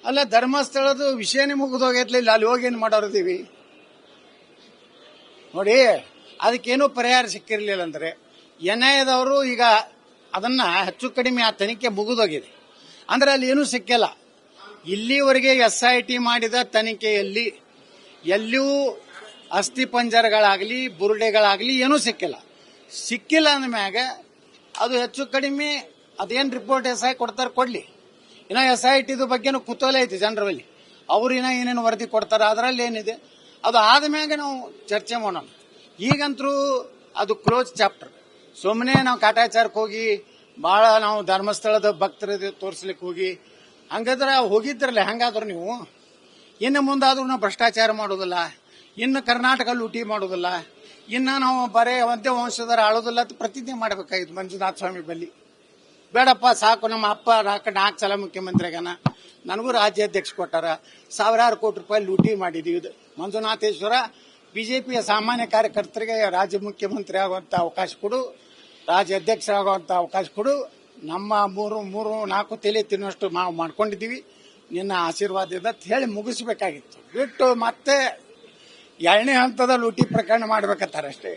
ಅಲ್ಲ, ಧರ್ಮಸ್ಥಳದ ವಿಷಯನೇ ಮುಗಿದೋಗೈತ್ಲಿ. ಇಲ್ಲಿ ಅಲ್ಲಿ ಹೋಗಿ ಏನ್ ಮಾಡೋರಿದೀವಿ ನೋಡಿ. ಅದಕ್ಕೇನೂ ಪರಿಹಾರ ಸಿಕ್ಕಿರ್ಲಿಲ್ಲ ಅಂದ್ರೆ ಎನ್ಐಎದವರು ಈಗ ಅದನ್ನ ಹೆಚ್ಚು ಕಡಿಮೆ ಆ ತನಿಖೆ ಮುಗಿದೋಗಿದೆ ಅಂದ್ರೆ ಅಲ್ಲಿ ಏನೂ ಸಿಕ್ಕಿಲ್ಲ. ಇಲ್ಲಿವರೆಗೆ SIT ಮಾಡಿದ ತನಿಖೆಯಲ್ಲಿ ಎಲ್ಲಿಯೂ ಅಸ್ಥಿ ಪಂಜರಗಳಾಗಲಿ ಬುರುಡೆಗಳಾಗಲಿ ಏನೂ ಸಿಕ್ಕಿಲ್ಲ ಅಂದ್ಮ್ಯಾಗ ಅದು ಹೆಚ್ಚು ಕಡಿಮೆ ಅದೇನು ರಿಪೋರ್ಟ್ SI ಕೊಡ್ತಾರೆ ಕೊಡ್ಲಿ. ಇನ್ನ SIT ಬಗ್ಗೆನೂ ಕುತೂಹಲ ಐತಿ ಜನರಲ್ಲಿ. ಅವ್ರು ಇನ್ನ ಏನೇನು ವರದಿ ಕೊಡ್ತಾರೆ ಅದರಲ್ಲಿ ಏನಿದೆ ಅದು ಆದ್ಮ್ಯಾಗ ನಾವು ಚರ್ಚೆ ಮಾಡೋಣ. ಈಗಂತರೂ ಅದು ಕ್ಲೋಸ್ ಚಾಪ್ಟರ್. ಸುಮ್ಮನೆ ನಾವು ಕಾಟಾಚಾರಕ್ಕೆ ಹೋಗಿ ಬಹಳ ನಾವು ಧರ್ಮಸ್ಥಳದ ಭಕ್ತರ ತೋರಿಸ್ಲಿಕ್ಕೆ ಹೋಗಿ ಹಂಗಾದ್ರೆ ಹೋಗಿದ್ರಲ್ಲ, ಹಂಗಾದ್ರು ನೀವು ಇನ್ನು ಮುಂದಾದ್ರೂ ನಾವು ಭ್ರಷ್ಟಾಚಾರ ಮಾಡೋದಿಲ್ಲ, ಇನ್ನು ಕರ್ನಾಟಕ ಲೂಟಿ ಮಾಡೋದಿಲ್ಲ, ಇನ್ನು ನಾವು ಬರೇ ಒಂದೇ ವಂಶದರ ಆಳೋದಿಲ್ಲ ಅಂತ ಪ್ರತಿಜ್ಞೆ ಮಾಡಬೇಕಾಗಿತ್ತು ಮಂಜುನಾಥ ಸ್ವಾಮಿ ಬಲ್ಲಿ. ಬೇಡಪ್ಪ ಸಾಕು, ನಮ್ಮ ಅಪ್ಪ 4 ಸಲ ಮುಖ್ಯಮಂತ್ರಿ ಆಗ್ಯಾನ, ನನಗೂ ರಾಜ್ಯಾಧ್ಯಕ್ಷ ಕೊಟ್ಟಾರ, ಸಾವಿರಾರು ಕೋಟಿ ರೂಪಾಯಿ ಲೂಟಿ ಮಾಡಿದೀವಿ. ಮಂಜುನಾಥೇಶ್ವರ ಬಿಜೆಪಿಯ ಸಾಮಾನ್ಯ ಕಾರ್ಯಕರ್ತರಿಗೆ ರಾಜ್ಯ ಮುಖ್ಯಮಂತ್ರಿ ಆಗುವಂತ ಅವಕಾಶ ಕೊಡು, ರಾಜ್ಯಾಧ್ಯಕ್ಷರಾಗುವಂತ ಅವಕಾಶ ಕೊಡು. ನಮ್ಮ 3-4 ತಲೆ ತಿನ್ನುವಷ್ಟು ನಾವು ಮಾಡ್ಕೊಂಡಿದ್ದೀವಿ, ನಿನ್ನ ಆಶೀರ್ವಾದದಿಂದ ಹೇಳಿ ಮುಗಿಸ್ಬೇಕಾಗಿತ್ತು. ಬಿಟ್ಟು ಮತ್ತೆ 2ನೇ ಹಂತದ ಲೂಟಿ ಪ್ರಕರಣ ಮಾಡ್ಬೇಕಂತಾರಷ್ಟೇ.